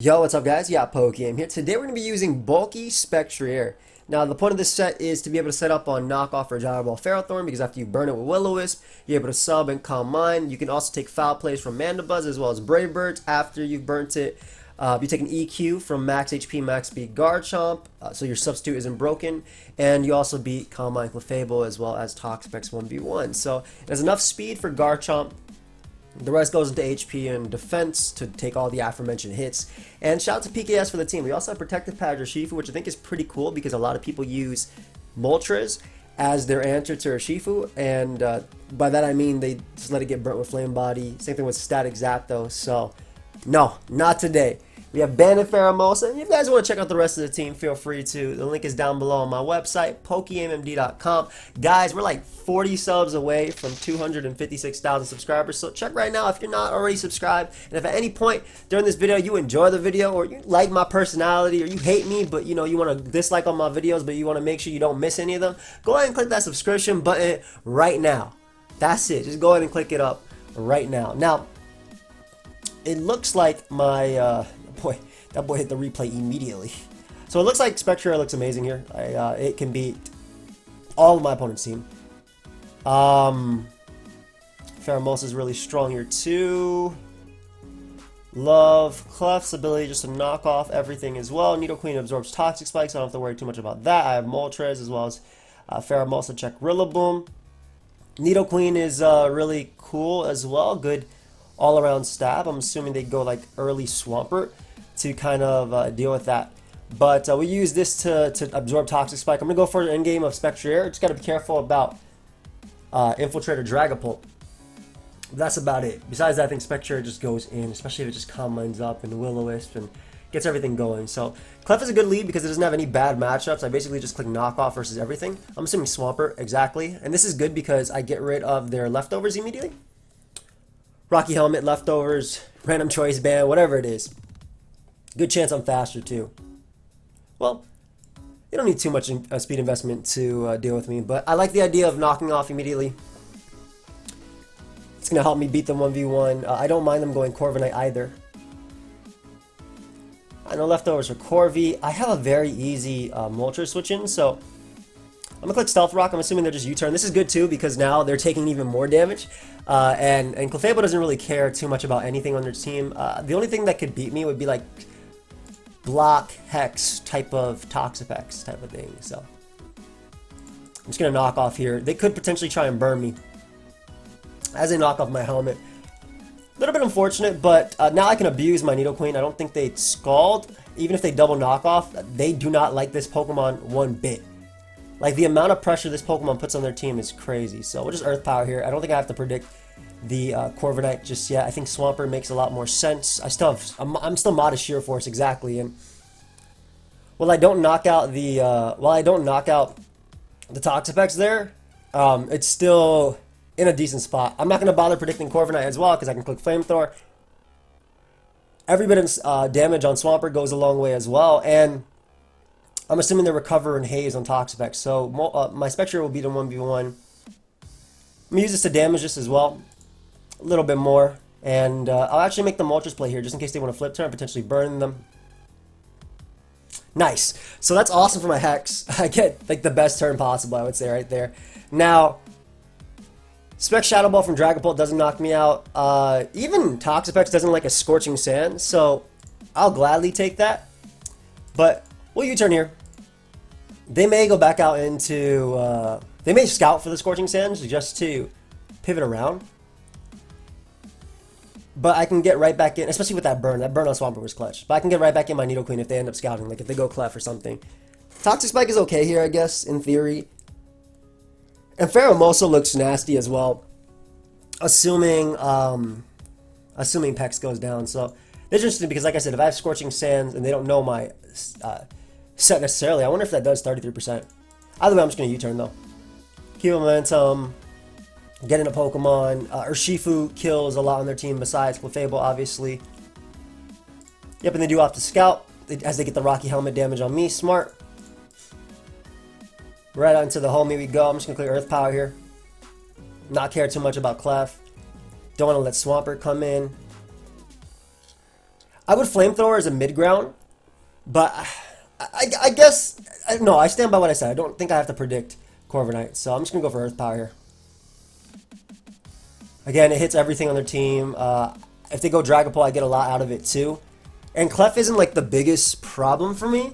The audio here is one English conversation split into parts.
Yo, what's up guys? Yeah, pokeaim here. Today we're going to be using Bulky Spectrier. Now the point of this set is to be able to set up on knockoff or Gyro Ball Ferrothorn because after you burn it with Will-o-Wisp, you're able to sub and calm mine. You can also take foul plays from Mandibuzz as well as Brave Birds after you've burnt it. You take an EQ from max HP, max speed Garchomp, so your substitute isn't broken, and you also beat Calm Mind Clefable as well as Toxapex 1v1. So it has enough speed for Garchomp. The rest goes into HP and defense to take all the aforementioned hits. And shout out to PKS for the team. We also have Protective Patch Urshifu, which I think is pretty cool because a lot of people use Moltres as their answer to Urshifu. And by that I mean they just let it get burnt with Flame Body. Same thing with Static Zapdos. So, no, not today. We have Bandit Pheromosa. If you guys want to check out the rest of the team, feel free to. The link is down below on my website, pokeaimMD.com. Guys, we're like 40 subs away from 256,000 subscribers. So check right now if you're not already subscribed. And if at any point during this video you enjoy the video or you like my personality or you hate me but you want to dislike all my videos but you want to make sure you don't miss any of them, go ahead and click that subscription button right now. That's it. Just go ahead and click it up right now. Now, it looks like my... Boy, that boy hit the replay immediately. So it looks like Spectrier looks amazing here. It can beat all of my opponent's team. Pheromosa is really strong here too. Love Clef's ability just to knock off everything as well. Nidoqueen absorbs Toxic Spikes, so I don't have to worry too much about that. I have Moltres as well as Pheromosa, check Rillaboom. Nidoqueen is really cool as well. Good all-around stab. I'm assuming they go like early Swampert to kind of deal with that. But we use this to absorb Toxic Spike. I'm going to go for an endgame of Spectrier. Just got to be careful about Infiltrate or Dragapult. That's about it. Besides that, I think Spectrier just goes in, especially if it just Calm Minds up and Will-o-Wisp and gets everything going. So Clef is a good lead because it doesn't have any bad matchups. I basically just click knockoff versus everything. I'm assuming Swampert, exactly. And this is good because I get rid of their leftovers immediately. Rocky Helmet, leftovers, random choice band, whatever it is. Good chance I'm faster too. Well, you don't need too much speed investment to deal with me, but I like the idea of knocking off immediately. It's going to help me beat them 1v1. I don't mind them going Corviknight either. I know leftovers for Corvi. I have a very easy Moltres switch in, so I'm going to click Stealth Rock. I'm assuming they're just U-turn. This is good too because now they're taking even more damage. And Clefable doesn't really care too much about anything on their team. The only thing that could beat me would be like Block, Hex type of Toxapex type of thing. So I'm just going to knock off here. They could potentially try and burn me as they knock off my helmet. A little bit unfortunate, but now I can abuse my Nidoqueen. I don't think they Scald. Even if they double knock off, they do not like this Pokemon one bit. Like, the amount of pressure this Pokemon puts on their team is crazy. So we'll just Earth Power here. I don't think I have to predict the Corviknight just yet. I think Swampert makes a lot more sense. I'm still Modest Sheer Force, exactly. And while I don't knock out the Toxapex there, it's still in a decent spot. I'm not going to bother predicting Corviknight as well because I can click Flamethrower. Every bit of damage on Swampert goes a long way as well. And I'm assuming they recover and haze on Toxapex, so my Spectrier will beat him 1v1. I'm going to use this to damage this as well, a little bit more, and I'll actually make the Moltres play here just in case they want to flip turn, potentially burn them. Nice. So that's awesome for my Hex. I get like the best turn possible, I would say, right there. Now, Spec Shadow Ball from Dragapult doesn't knock me out. Even Toxapex doesn't like a Scorching Sand, so I'll gladly take that. But we'll U-turn here. They may go back out into... they may scout for the Scorching Sands just to pivot around. But I can get right back in, especially with that burn. That burn on Swampert was clutch. But I can get right back in my Nidoqueen if they end up scouting, like if they go Clef or something. Toxic Spike is okay here, I guess, in theory. And Pheromosa looks nasty as well. Assuming Pex goes down. So, it's interesting because, like I said, if I have Scorching Sands and they don't know my... set necessarily. I wonder if that does 33%. Either way, I'm just going to U-turn though. Keep momentum. Get in a Pokemon. Urshifu kills a lot on their team besides Clefable, obviously. Yep, and they do off to Scout as they get the Rocky Helmet damage on me. Smart. Right onto the homie we go. I'm just going to clear Earth Power here. Not care too much about Clef. Don't want to let Swampert come in. I would Flamethrower as a mid-ground, but I guess, no, I stand by what I said. I don't think I have to predict Corviknight, so I'm just going to go for Earth Power here. Again, it hits everything on their team. If they go Dragapult, I get a lot out of it too. And Clef isn't like the biggest problem for me.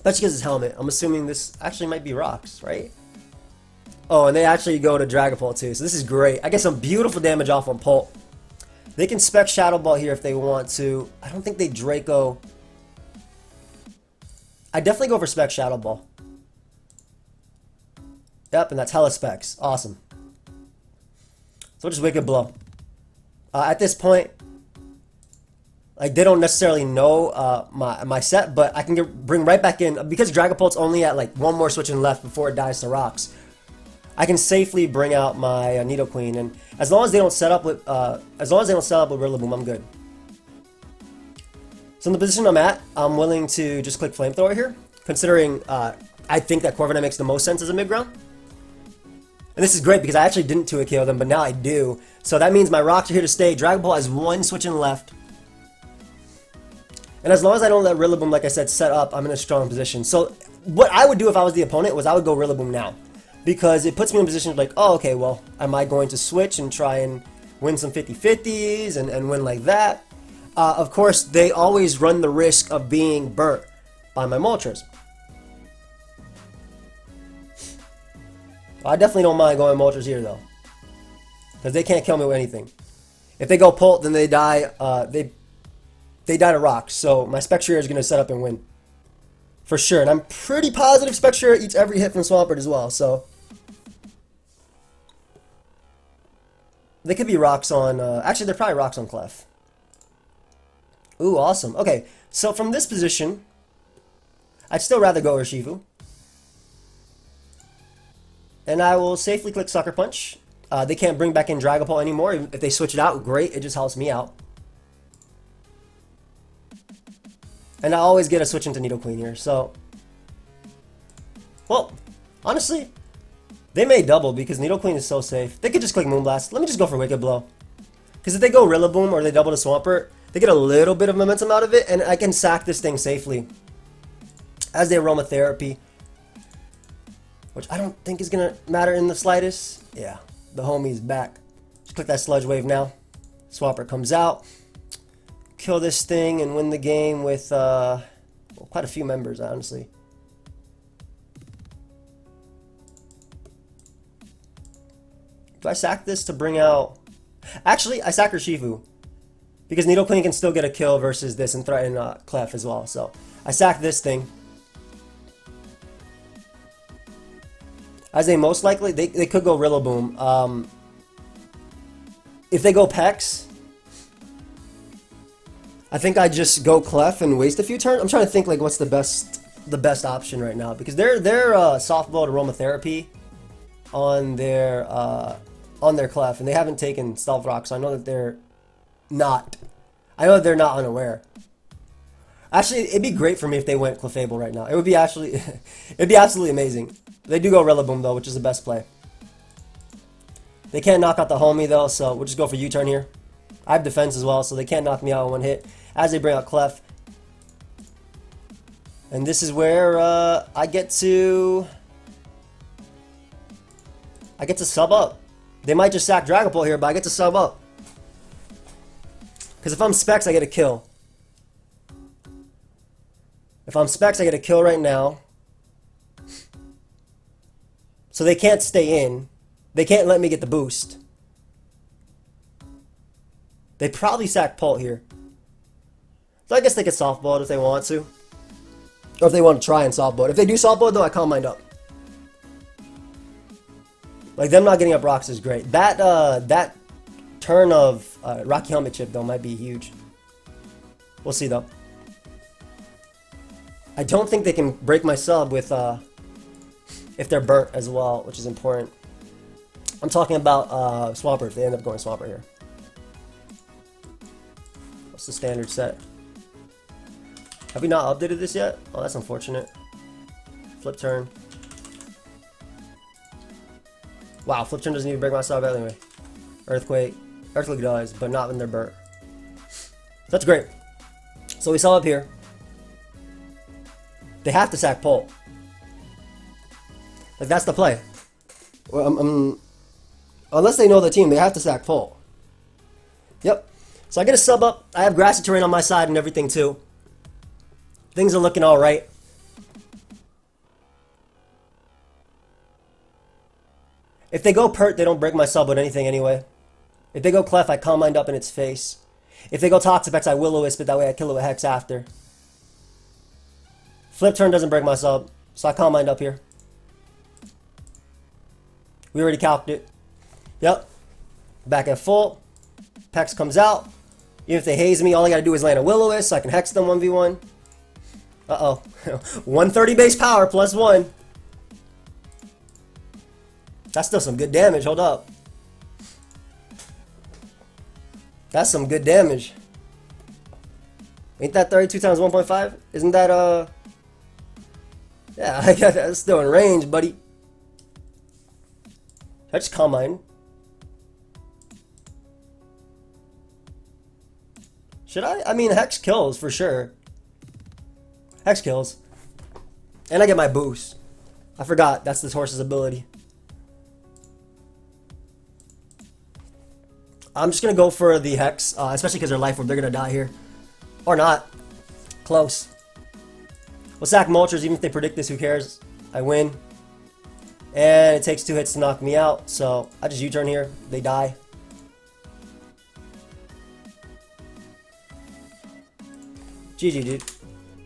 That's because his helmet. I'm assuming this actually might be rocks, right? Oh, and they actually go to Dragapult too, so this is great. I get some beautiful damage off on Pult. They can spec Shadow Ball here if they want to. I don't think they Draco. I definitely go for spec Shadow Ball. Yep, and that's hella specs. Awesome. So we'll just Wicked Blow. At this point, like, they don't necessarily know my set, but I can bring right back in because Dragapult's only at like one more switching left before it dies to rocks. I can safely bring out my Nidoqueen, and as long as they don't set up with Rillaboom, I'm good. So in the position I'm at, I'm willing to just click Flamethrower here, considering I think that Corviknight makes the most sense as a mid-ground. And this is great because I actually didn't 2-hit KO them, but now I do. So that means my rocks are here to stay. Dragapult has one switching left. And as long as I don't let Rillaboom, like I said, set up, I'm in a strong position. So what I would do if I was the opponent was I would go Rillaboom now. Because it puts me in a position like, oh, okay, well, am I going to switch and try and win some 50-50s and win like that? Of course, they always run the risk of being burnt by my Moltres. I definitely don't mind going Moltres here, though. Because they can't kill me with anything. If they go Pult, then they die. They die to rocks. So my Spectrier is going to set up and win. For sure. And I'm pretty positive Spectrier eats every hit from Swampert as well. So they could be rocks on... actually, they're probably rocks on Clef. Ooh, awesome. Okay, so from this position, I'd still rather go Urshifu. And I will safely click Sucker Punch. They can't bring back in Dragapult anymore. If they switch it out, great. It just helps me out. And I always get a switch into Nidoqueen here, so... Well, honestly, they may double because Nidoqueen is so safe. They could just click Moonblast. Let me just go for Wicked Blow. Because if they go Rillaboom or they double to Swampert, they get a little bit of momentum out of it, and I can sack this thing safely. As they Aromatherapy. Which I don't think is going to matter in the slightest. Yeah, the homie's back. Just click that Sludge Wave now. Swampert comes out. Kill this thing and win the game with well, quite a few members, honestly. Do I sack this to bring out... Actually, I sack Urshifu. Because Nidoqueen can still get a kill versus this and threaten Clef as well. So, I sack this thing. As they most likely... They could go Rillaboom. If they go Pex... I think I just go Clef and waste a few turns. I'm trying to think like what's the best option right now because they're softball Aromatherapy on their Clef and they haven't taken Stealth Rock, so I know that they're not. I know that they're not unaware. Actually, it'd be great for me if they went Clefable right now. It would be actually, it'd be absolutely amazing. They do go Rillaboom though, which is the best play. They can't knock out the homie though, so we'll just go for U-turn here. I have defense as well, so they can't knock me out in one hit. As they bring out Clef. And this is where I get to sub up. They might just sack Dragapult here, but I get to sub up. Because if I'm Specs, I get a kill. If I'm Specs, I get a kill right now. So they can't stay in. They can't let me get the boost. They probably sack Pult here. So I guess they could softball it if they want to. Or if they want to try and softball it. If they do softball it though, I Calm Mind up. Like them not getting up rocks is great. That turn of Rocky Helmet Chip though might be huge. We'll see though. I don't think they can break my sub with if they're burnt as well, which is important. I'm talking about Swampert if they end up going Swampert here. What's the standard set? Have we not updated this yet? Oh, that's unfortunate. Flip turn. Wow, flip turn doesn't even break my sub anyway. Earthquake. Earthquake does, but not when they're burnt. That's great. So we sell up here. They have to sack Pole. Like, that's the play. Well, unless they know the team, they have to sack Pole. Yep. So I get a sub up. I have grassy terrain on my side and everything too. Things are looking alright. If they go Pert, they don't break my sub with anything anyway. If they go Clef, I Calm Mind up in its face. If they go Toxapex, I Will-o-Wisp it. That way I kill it with Hex after. Flip turn doesn't break my sub, so I Calm Mind up here. We already calced it. Yep. Back at full. Pex comes out. Even if they haze me, all I gotta do is land a Will-o-Wisp so I can Hex them 1v1. Uh-oh. 130 base power plus 1. That's still some good damage. Hold up. That's some good damage. Ain't that 32 times 1.5? Isn't that, yeah, I got that's still in range, buddy. I just Calm Mind. Should I? I mean, Hex kills for sure. Hex kills. And I get my boost. I forgot. That's this horse's ability. I'm just going to go for the Hex, especially because they're Life Orb. They're going to die here. Or not. Close. We'll sack Moltres. Even if they predict this, who cares? I win. And it takes 2 hits to knock me out. So I just U-turn here. They die. GG, dude.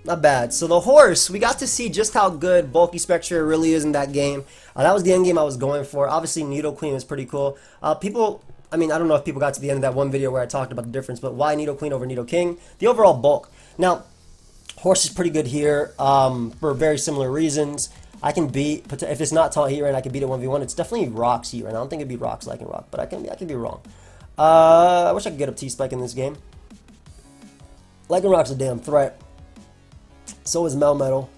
Not bad. So the horse, we got to see just how good Bulky Spectrier really is in that game. That was the end game I was going for. Obviously, Nidoqueen was pretty cool. People, I mean, I don't know if people got to the end of that one video where I talked about the difference, but why Nidoqueen over Nidoking? The overall bulk. Now, horse is pretty good here for very similar reasons. I can beat, if it's not Taunt Heat Rain, I can beat it 1v1. It's definitely Rock's Heat Rain. I don't think it'd be Rock's Lycanroc, but I can be wrong. I wish I could get up T-Spike in this game. Lycanroc's a damn threat. So is Melmetal.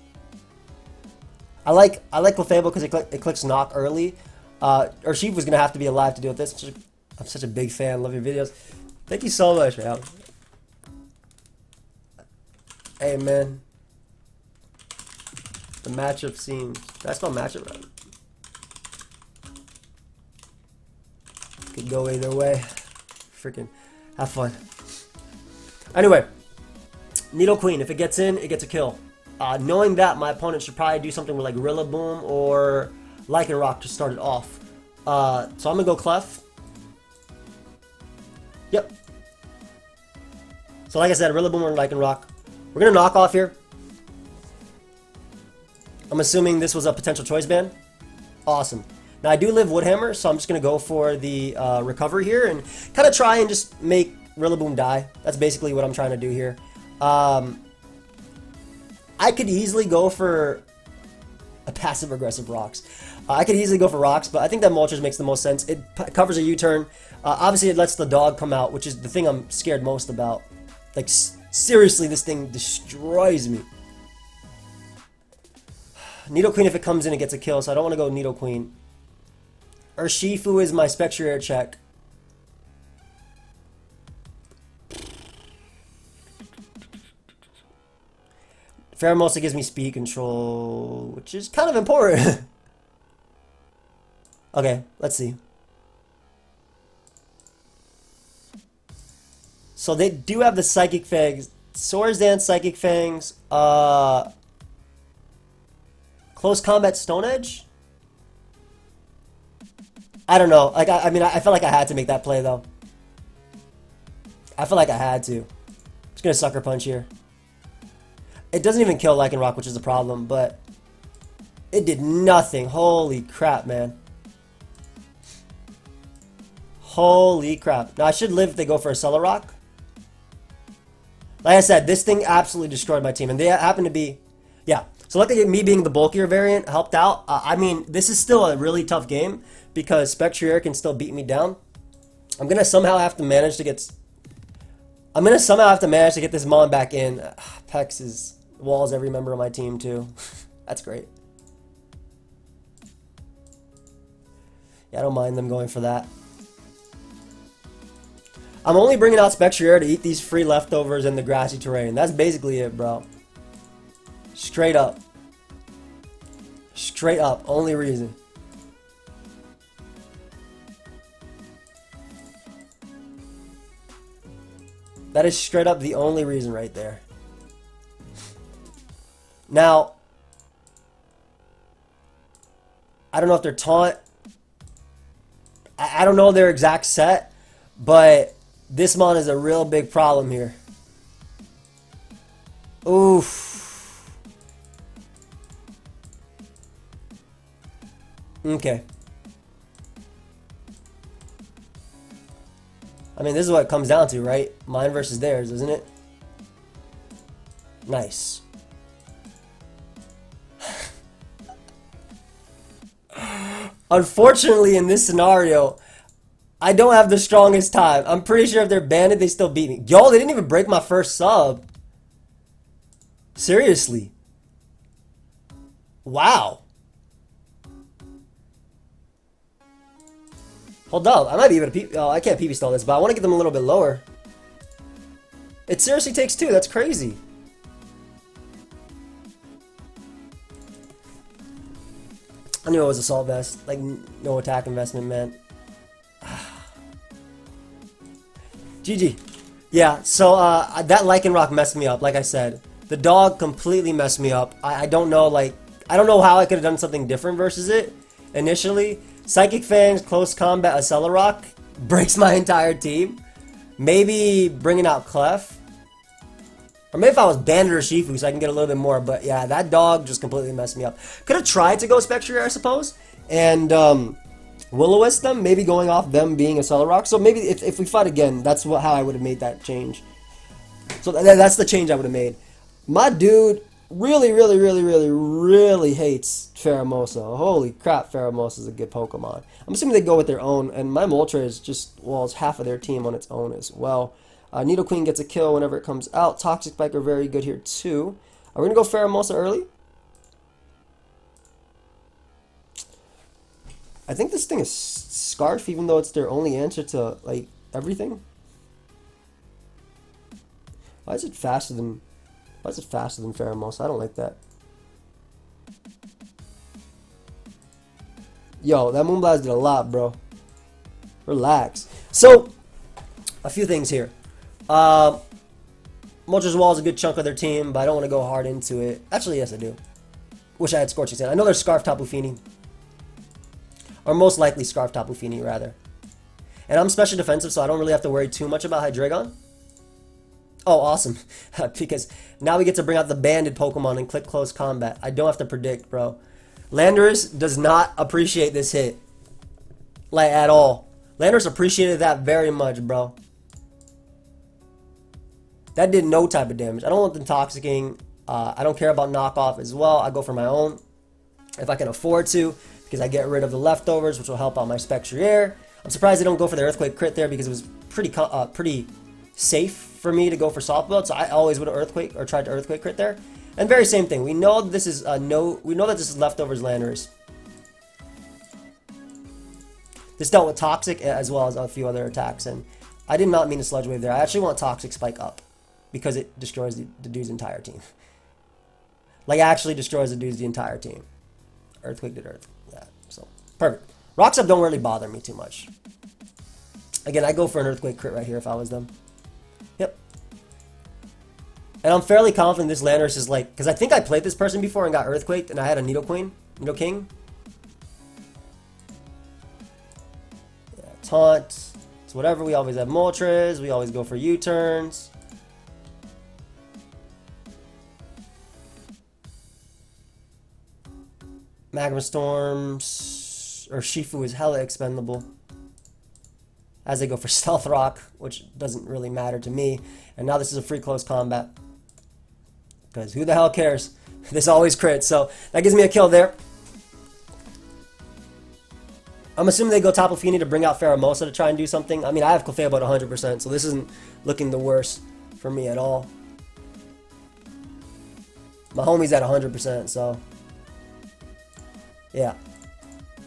I like Clefable because it clicks Knock early. Urshifu was gonna have to be alive to deal with this. I'm such a big fan. Love your videos. Thank you so much, man. Hey, man. The matchup seems. Did I spell matchup right? Could go either way. Freaking have fun. Anyway. Nidoqueen, if it gets in, it gets a kill. Knowing that, my opponent should probably do something with like Rillaboom or Lycanroc to start it off. So I'm going to go Clef. Yep. So like I said, Rillaboom or Lycanroc. We're going to knock off here. I'm assuming this was a potential choice ban. Awesome. Now I do live Woodhammer, so I'm just going to go for the recovery here and kind of try and just make Rillaboom die. That's basically what I'm trying to do here. I could easily go for a passive-aggressive Rocks. I could easily go for Rocks, but I think that Moltres makes the most sense. It covers a U-turn. Obviously, it lets the dog come out, which is the thing I'm scared most about. Like, seriously, this thing destroys me. Nidoqueen, if it comes in, it gets a kill, so I don't want to go Nidoqueen. Urshifu is my Spectrier check. Pheromosa gives me speed control, which is kind of important. Okay, let's see. So they do have the Psychic Fangs. Swords Dance, Psychic Fangs. Close Combat Stone Edge? I don't know. Like, I mean, I felt like I had to make that play, though. I feel like I had to. Just gonna Sucker Punch here. It doesn't even kill Lycanroc, which is the problem, but it did nothing. Holy crap, man. Holy crap. Now, I should live if they go for a Cellarrock. Like I said, this thing absolutely destroyed my team, and they happen to be... Yeah, so luckily me being the bulkier variant helped out. I mean, this is still a really tough game because Spectrier can still beat me down. I'm going to somehow have to manage to get... this Mon back in. Pex is... Walls every member of my team too. That's great. Yeah, I don't mind them going for that. I'm only bringing out Spectrier to eat these free leftovers in the grassy terrain. That's basically it, bro. Straight up. Straight up. Only reason. That is straight up the only reason right there. Now, I don't know if they're taunt. I don't know their exact set, but this mon is a real big problem here. Oof. Okay. I mean, this is what it comes down to, right? Mine versus theirs, isn't it? Nice. Unfortunately, in this scenario, I don't have the strongest time. I'm pretty sure if they're banded, they still beat me. Yo, they didn't even break my first sub. Seriously. Wow. Hold up. I might be able to I can't PB stall this, but I want to get them a little bit lower. It seriously takes two. That's crazy. I knew it was assault vest. Like, no attack investment, man. GG. Yeah, so that Lycanroc messed me up, like I said. The dog completely messed me up. I don't know, like, I don't know how I could have done something different versus it initially. Psychic Fangs, Close Combat, Accelerock breaks my entire team. Maybe bringing out Clef. Or maybe if I was Bandit or Shifu so I can get a little bit more. But yeah, that dog just completely messed me up. Could have tried to go Spectrier, I suppose. And Will-o-Wisp them, maybe going off them being Accelerock. So maybe if we fight again, that's how I would have made that change. So that's the change I would have made. My dude really hates Pheromosa. Holy crap, Pheromosa is a good Pokemon. I'm assuming they go with their own. And my Moltres is just, well, it's half of their team on its own as well. Nidoqueen gets a kill whenever it comes out. Toxic Spike are very good here too. Are we going to go Pheromosa early? I think this thing is Scarf, even though it's their only answer to, like, everything. Why is it faster than Pheromosa? I don't like that. Yo, that Moonblast did a lot, bro. Relax. So, a few things here. Moltres Wall is a good chunk of their team, but I don't want to go hard into it. Actually, yes, I do. Wish I had Scorching Sand. I know there's Scarf Tapu Fini. Or most likely Scarf Tapu Fini, rather. And I'm special defensive, so I don't really have to worry too much about Hydreigon. Oh, awesome. Because now we get to bring out the banded Pokemon and click Close Combat. I don't have to predict, bro. Landorus does not appreciate this hit. Like, at all. Landorus appreciated that very much, bro. That did no type of damage. I don't want them toxicking. I don't care about knockoff as well. I go for my own if I can afford to, because I get rid of the leftovers, which will help out my Spectrier. I'm surprised they don't go for the Earthquake crit there because it was pretty safe for me to go for Soft Belt, so I always would have Earthquake or tried to Earthquake crit there. And very same thing. We know this is we know that this is leftovers Landorus. This dealt with Toxic as well as a few other attacks, and I did not mean to Sludge Wave there. I actually want Toxic Spike up because it destroys the dude's entire team. Like, actually destroys the entire team. Earthquake did Earth. Yeah, so perfect. Rocks up don't really bother me too much. Again, I go for an Earthquake crit right here if I was them. Yep. And I'm fairly confident this Landorus is like, because I think I played this person before and got Earthquaked, and I had a Nidoking. Yeah, Taunt. It's whatever. We always have Moltres. We always go for U-turns. Magma Storms, or Shifu is hella expendable. As they go for Stealth Rock, which doesn't really matter to me. And now this is a free Close Combat. Because who the hell cares? This always crits, so that gives me a kill there. I'm assuming they go Tapu Fini to bring out Pheromosa to try and do something. I mean, I have Clefairy about 100%, so this isn't looking the worst for me at all. My homie's at 100%, so... yeah.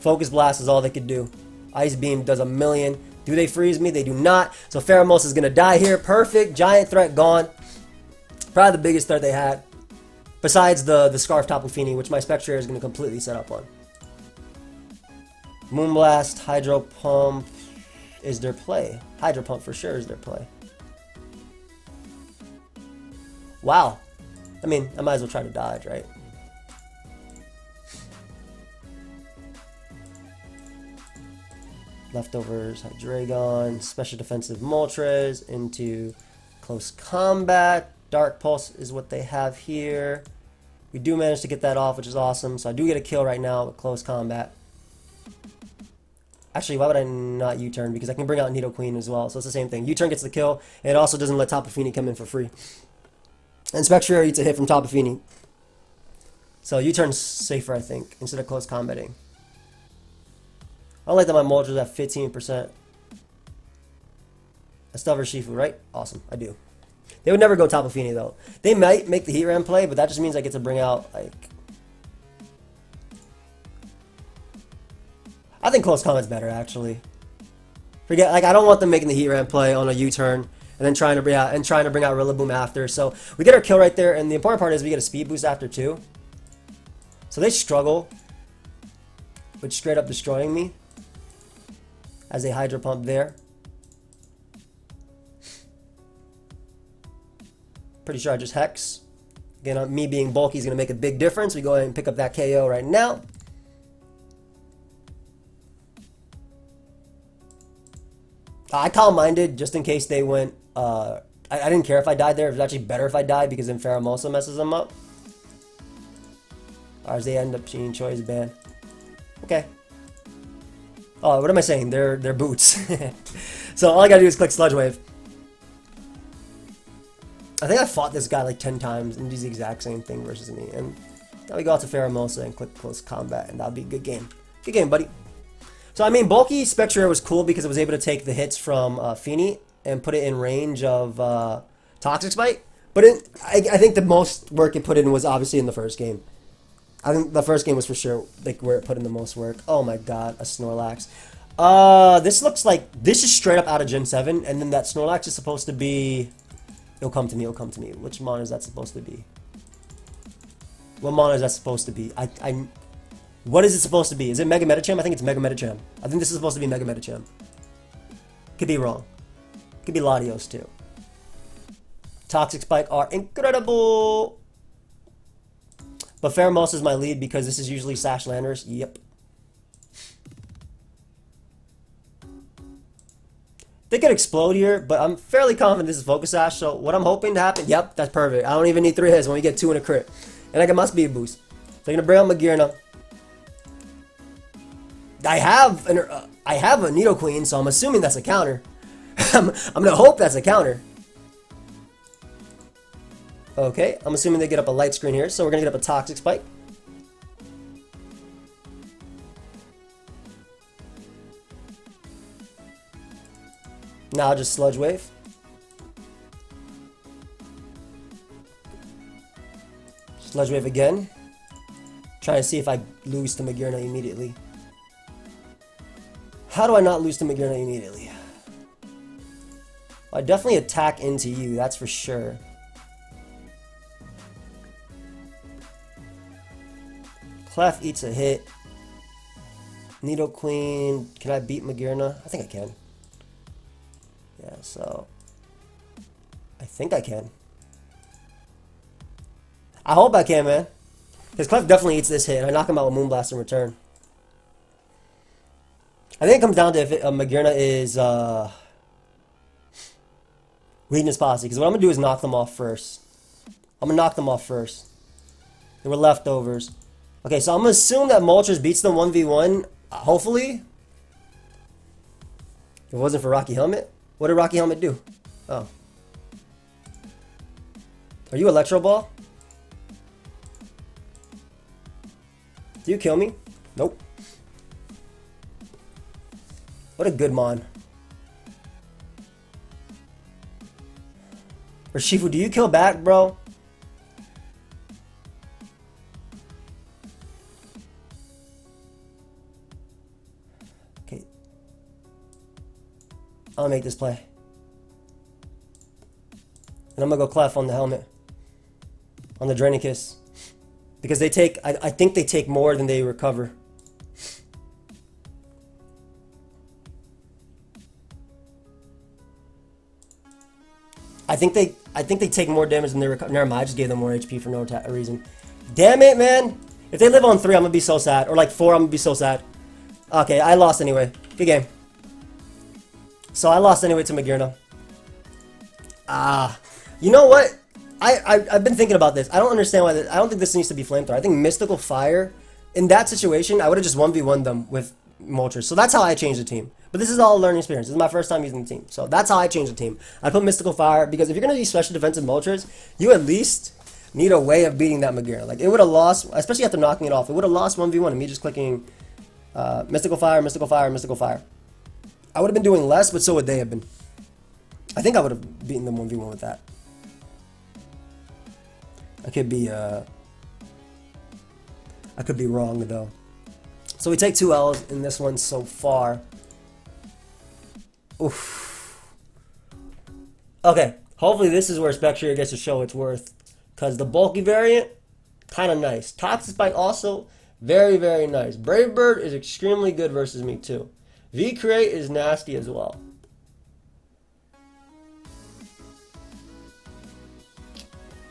Focus Blast is all they could do. Ice Beam does a million. Do they freeze me? They do not. So Pheromosa is going to die here. Perfect. Giant threat gone. Probably the biggest threat they had. Besides the Scarf Tapu Fini, which my Spectrier is going to completely set up on. Moonblast, Hydro Pump is their play. Hydro Pump for sure is their play. Wow. I mean, I might as well try to dodge, right? Leftovers, Hydreigon, Special Defensive Moltres into Close Combat. Dark Pulse is what they have here. We do manage to get that off, which is awesome. So I do get a kill right now with Close Combat. Actually, why would I not U-turn? Because I can bring out Nidoqueen as well. So it's the same thing. U-turn gets the kill, and it also doesn't let Tapu Fini come in for free. And Spectrier eats a hit from Tapu Fini. So U-turn's safer, I think, instead of Close Combating. I like that my Moltres at 15%. I still have Urshifu, right? Awesome, I do. They would never go Tapu Fini, though. They might make the Heat Ram play, but that just means I get to bring out, like... I think Close Combat's better, actually. Forget, like, I don't want them making the Heat Ram play on a U-turn, and then trying to bring out Rillaboom after. So we get our kill right there, and the important part is we get a speed boost after, too. So they struggle with straight up destroying me. As a Hydro Pump there. Pretty sure I just Hex. Again, me being bulky is going to make a big difference. We go ahead and pick up that KO right now. I calm-minded just in case they went... I didn't care if I died there. It was actually better if I died because then Pheromosa messes them up. Or as they end up seeing Choice Band. Okay. Oh, what am I saying? They're boots. So all I gotta do is click Sludge Wave. I think I fought this guy like 10 times and does the exact same thing versus me. And now we go out to Pheromosa and click Close Combat, and that'll be a good game. Good game, buddy. So I mean, bulky Spectrier was cool because it was able to take the hits from Fini and put it in range of Toxic Spike. But I think the most work it put in was obviously in the first game. I think the first game was for sure like where it put in the most work. Oh my god, a Snorlax. This looks like this is straight up out of Gen 7, and then that Snorlax is supposed to be... It'll come to me, it'll come to me. Which mon is that supposed to be? What mon is that supposed to be? What is it supposed to be? Is it Mega Medicham? I think it's Mega Medicham. I think this is supposed to be Mega Medicham. Could be wrong. Could be Latios too. Toxic Spike are incredible! But Pheromosa is my lead because this is usually Sash Landers. Yep. They could explode here, but I'm fairly confident this is Focus Sash. So what I'm hoping to happen, yep, that's perfect. I don't even need 3 hits when we get 2 in a crit. And I get my speed boost. So I'm going to bring out Magearna. I have a Nidoqueen, so I'm assuming that's a counter. I'm going to hope that's a counter. Okay, I'm assuming they get up a light screen here, so we're going to get up a Toxic Spike. Now just Sludge Wave. Sludge Wave again. Trying to see if I lose to Magearna immediately. How do I not lose to Magearna immediately? I definitely attack into you, that's for sure. Clef eats a hit. Nidoqueen. Can I beat Magearna? I think I can. Yeah, so... I think I can. I hope I can, man. Because Clef definitely eats this hit. I knock him out with Moonblast in return. I think it comes down to if Magearna is... Weakness Posse. Because what I'm going to do is knock them off first. I'm going to knock them off first. They were leftovers. Okay, so I'm going to assume that Moltres beats them 1v1. Hopefully. If it wasn't for Rocky Helmet. What did Rocky Helmet do? Oh. Are you Electro Ball? Do you kill me? Nope. What a good mon. Urshifu, do you kill back, bro? Okay. I'll make this play. And I'm gonna go Clef on the helmet. On the Draenicus. Because they take, I think they take more than they recover. I think they take more damage than they recover. Never mind, I just gave them more HP for no reason. Damn it, man! If they live on 3, I'm gonna be so sad. Or like 4, I'm gonna be so sad. Okay, I lost anyway. Good game. So I lost anyway to Magearna. You know what? I've been thinking about this. I don't understand why. I don't think this needs to be Flamethrower. I think Mystical Fire, in that situation, I would have just 1v1 them with Moltres. So that's how I changed the team. But this is all a learning experience. This is my first time using the team. So that's how I changed the team. I put Mystical Fire because if you're going to use Special Defensive Moltres, you at least need a way of beating that Magearna. Like, it would have lost, especially after knocking it off, it would have lost 1v1 and me just clicking Mystical Fire, Mystical Fire, Mystical Fire. I would have been doing less, but so would they have been. I think I would have beaten them 1v1 with that. I could be wrong though. So we take 2 L's in this one so far. Oof. Okay, hopefully this is where Spectrier gets to show its worth. Because the bulky variant, kind of nice. Toxic Spike also, very, very nice. Brave Bird is extremely good versus me too. V-Create is nasty as well.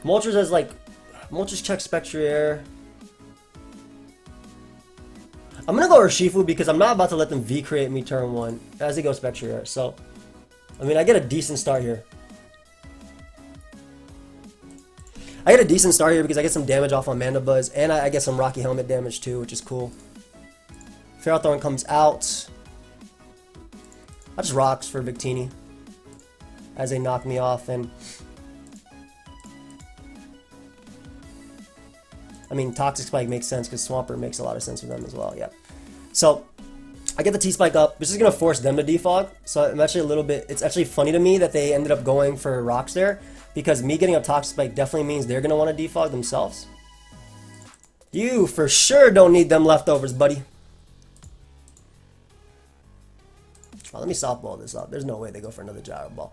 Moltres has like, Moltres check Spectrier. I'm gonna go Urshifu because I'm not about to let them V-Create me turn 1 as they go Spectrier. So, I mean, I get a decent start here. I get a decent start here because I get some damage off on Mandibuzz, and I get some Rocky Helmet damage too, which is cool. Ferrothorn comes out. I just rocks for Victini as they knock me off, and I mean, Toxic Spike makes sense because Swampert makes a lot of sense for them as well, yeah. So, I get the T-Spike up. This is going to force them to defog, so I'm actually a little bit, it's actually funny to me that they ended up going for rocks there, because me getting up Toxic Spike definitely means they're going to want to defog themselves. You for sure don't need them leftovers, buddy. Oh, let me softball this up. There's no way they go for another Gyro Ball.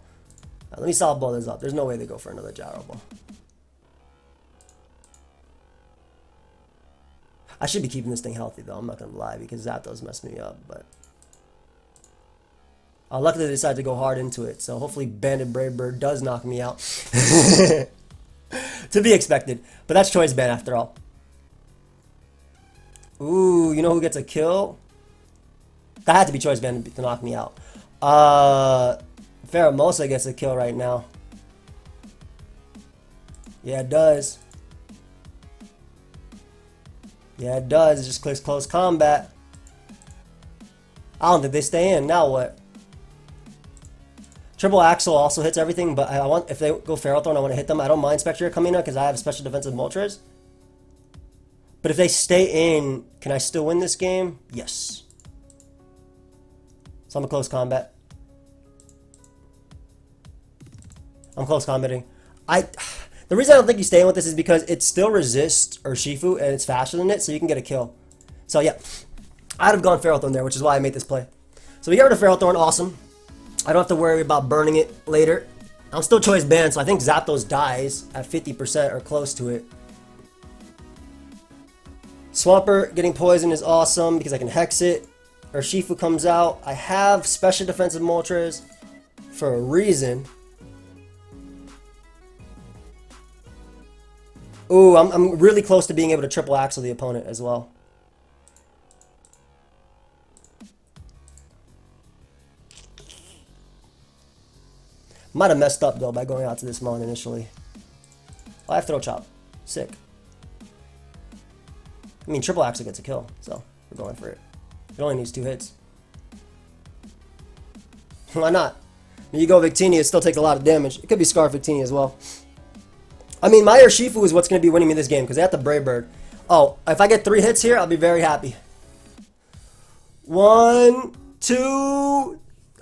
Let me softball this up. There's no way they go for another Gyro Ball. I should be keeping this thing healthy though, I'm not gonna lie, because Zapdos messed me up, but luckily they decided to go hard into it, so hopefully Banded Brave Bird does knock me out. To be expected, but that's Choice Band after all. Ooh, you know who gets a kill? That had to be Choice Band to knock me out. Pheromosa gets a kill right now. Yeah, it does. Yeah, it does. It just clicks close combat. I don't think they stay in. Now what? Triple Axle also hits everything, but I want, if they go Ferrothorn, I want to hit them. I don't mind Spectrier coming out because I have Special Defensive Moltres. But if they stay in, can I still win this game? Yes. So I'm a close combat. I'm close combating. The reason I don't think you stay in with this is because it still resists Urshifu and it's faster than it, so you can get a kill. So yeah, I'd have gone Ferrothorn there, which is why I made this play. So we get rid of Ferrothorn, awesome. I don't have to worry about burning it later. I'm still Choice Banned, so I think Zapdos dies at 50% or close to it. Swampert getting poisoned is awesome because I can Hex it. Urshifu comes out. I have Special Defensive Moltres for a reason. Ooh, I'm really close to being able to triple axle the opponent as well. Might have messed up though by going out to this Mon initially. Oh, I have Throw Chop. Sick. I mean, triple axle gets a kill, so we're going for it. It only needs 2 hits. Why not? When you go Victini, it still takes a lot of damage. It could be Scarf Victini as well. I mean, my Urshifu is what's going to be winning me this game because they have the Brave Bird. Oh, if I get 3 hits here, I'll be very happy. 1, 2.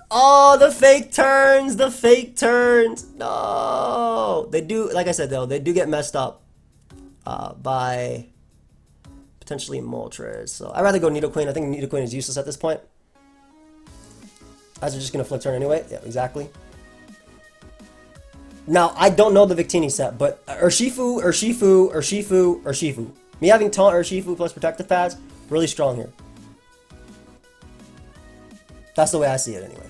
Oh, the fake turns. The fake turns. No. They do, like I said, though, they do get messed up by potentially Moltres. So I'd rather go Nidoqueen. I think Nidoqueen is useless at this point. As we're just gonna flip turn anyway. Yeah, exactly. Now, I don't know the Victini set, but Urshifu. Me having Taunt Urshifu plus Protective Pads, really strong here. That's the way I see it anyway.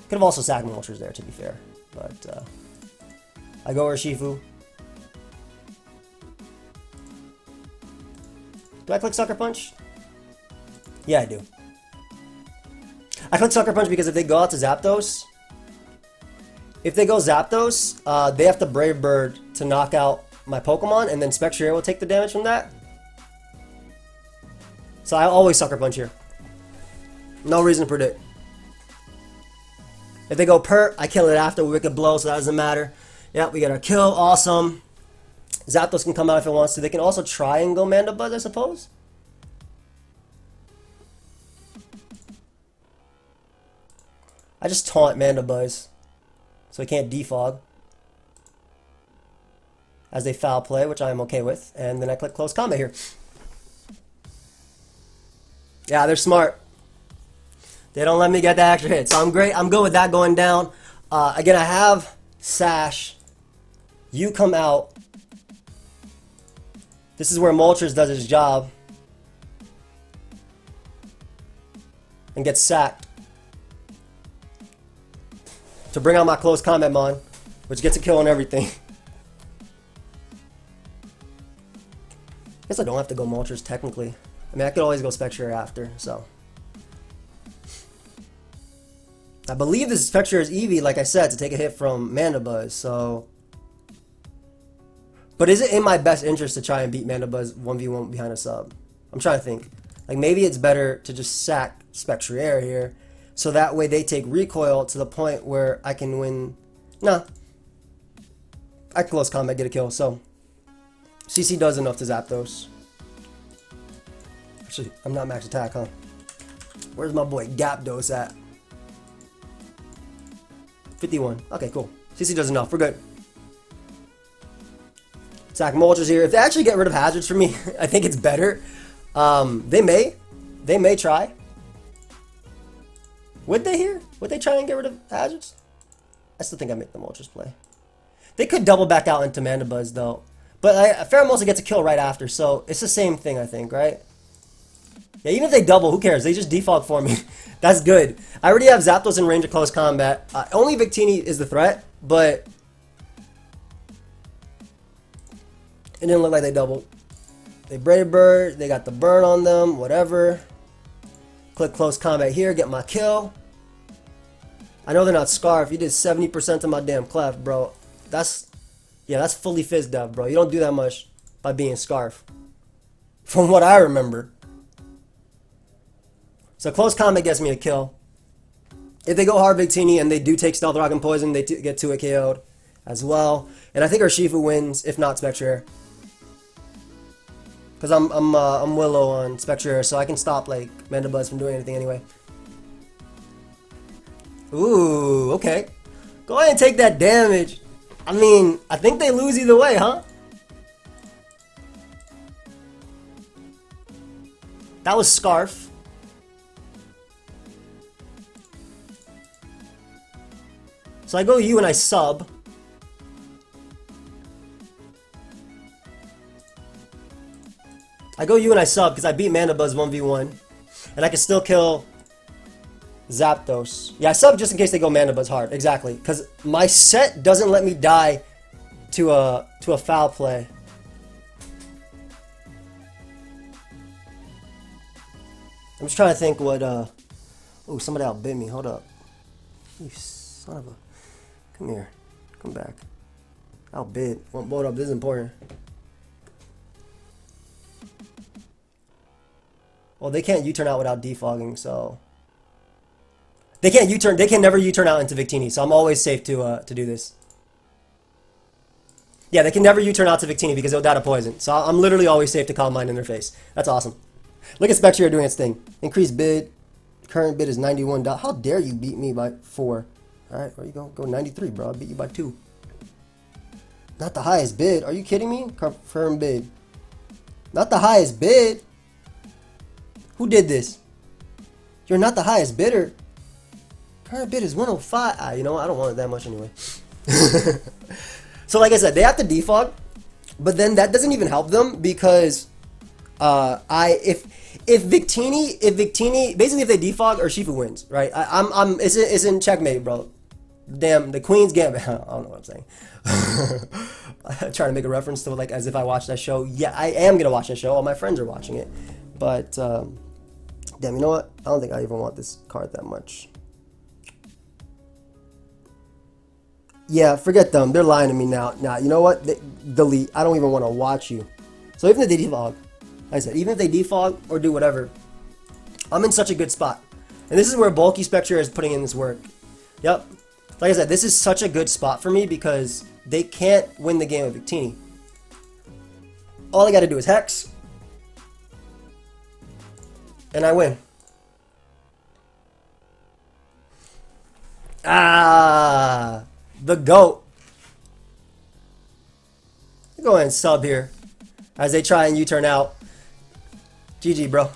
Could have also sacked Moltres there, to be fair. But, I go Urshifu. Do I click Sucker Punch? Yeah, I do. I click Sucker Punch because if they go out to Zapdos, if they go Zapdos, they have to Brave Bird to knock out my Pokemon, and then Spectrier will take the damage from that. So I always Sucker Punch here. No reason to predict. If they go Pert, I kill it after Wicked Blow, so that doesn't matter. Yep, we get our kill. Awesome. Zapdos can come out if it wants to. They can also try and go Mandibuzz, I suppose. I just taunt Mandibuzz, so he can't defog as they foul play, which I am okay with. And then I click Close Combat here. Yeah, they're smart. They don't let me get that extra hit, so I'm great. I'm good with that going down. Again, I have Sash. You come out. This is where Moltres does his job and gets sacked to bring out my Close Combat Mon, which gets a kill on everything. Guess I don't have to go Moltres technically. I mean, I could always go Spectrier after, so. I believe this Spectrier is Eevee, like I said, to take a hit from Mandibuzz, so. But is it in my best interest to try and beat Mandibuzz 1v1 behind a sub? I'm trying to think. Like, maybe it's better to just sack Spectrier here, so that way they take recoil to the point where I can win. Nah. I can Close Combat, get a kill, so. CC does enough to Zapdos. Actually, I'm not max attack, huh? Where's my boy Gyarados at? 51. Okay, cool. CC does enough. We're good. Sack Moltres here. If they actually get rid of hazards for me, I think it's better. They may try. Would they here? Would they try and get rid of hazards? I still think I make the Moltres play. They could double back out into Mandibuzz though. But Pheromosa gets a kill right after, so it's the same thing, I think, right? Yeah, even if they double, who cares? They just defog for me. That's good. I already have Zapdos in range of Close Combat. Only Victini is the threat, but it didn't look like they doubled. They Brave Bird, they got the burn on them, whatever. Click Close Combat here, get my kill. I know they're not Scarf. You did 70% of my damn clef, bro. That's fully Fizz Dev, bro. You don't do that much by being Scarf. From what I remember. So Close Combat gets me a kill. If they go hard Victini and they do take Stealth Rock and Poison, they get 2 KO'd as well. And I think Urshifu wins, if not Spectrier. Because I'm Willow on Spectrier, so I can stop like Mandibuzz from doing anything anyway. Ooh, okay. Go ahead and take that damage. I mean, I think they lose either way, huh? That was Scarf. So I go you and I sub. I go you and I sub because I beat Mandibuzz 1v1. And I can still kill Zapdos. Yeah, I sub just in case they go Mandibuzz hard. Exactly. Because my set doesn't let me die to a foul play. I'm just trying to think what oh, somebody outbid me. Hold up. You son of a. Come here. Come back. Outbid. Hold up. This is important. Well, they can't U-turn out without defogging, so they can't U-turn. They can never U-turn out into Victini, so I'm always safe to do this. Yeah, they can never U-turn out to Victini because they'll die to poison. So I'm literally always safe to Calm Mind in their face. That's awesome. Look at Spectrier doing its thing. Increased bid. Current bid is 91. How dare you beat me by 4? All right, where you go? Go 93, bro. I beat you by 2. Not the highest bid. Are you kidding me? Confirm bid. Not the highest bid. Who did this? You're not the highest bidder. Current bid is 105. Ah, you know what? I don't want it that much anyway. So like I said, they have to defog, but then that doesn't even help them because if Victini basically if they defog Urshifu wins, right? It's in checkmate, bro. Damn, the Queen's Gambit. I don't know what I'm saying. I'm trying to make a reference to like as if I watched that show. Yeah, I am gonna watch that show. All my friends are watching it, but damn, you know what? I don't think I even want this card that much. Yeah, forget them. They're lying to me now. Nah, you know what? Delete. I don't even want to watch you. So even if they defog, like I said, even if they defog or do whatever, I'm in such a good spot. And this is where Bulky Spectrier is putting in this work. Yep. Like I said, this is such a good spot for me because they can't win the game with Victini. All I got to do is Hex. And I win. Ah, the GOAT. Go ahead and sub here as they try and U-turn out. GG, bro.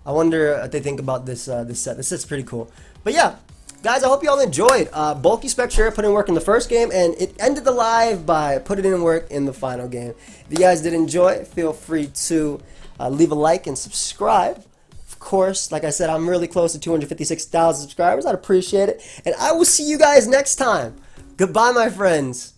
I wonder what they think about this this set. This set's pretty cool. But yeah, guys, I hope you all enjoyed. Bulky Spectrier put in work in the first game, and it ended the live by putting in work in the final game. If you guys did enjoy, feel free to leave a like and subscribe. Of course, like I said, I'm really close to 256,000 subscribers. I'd appreciate it. And I will see you guys next time. Goodbye, my friends.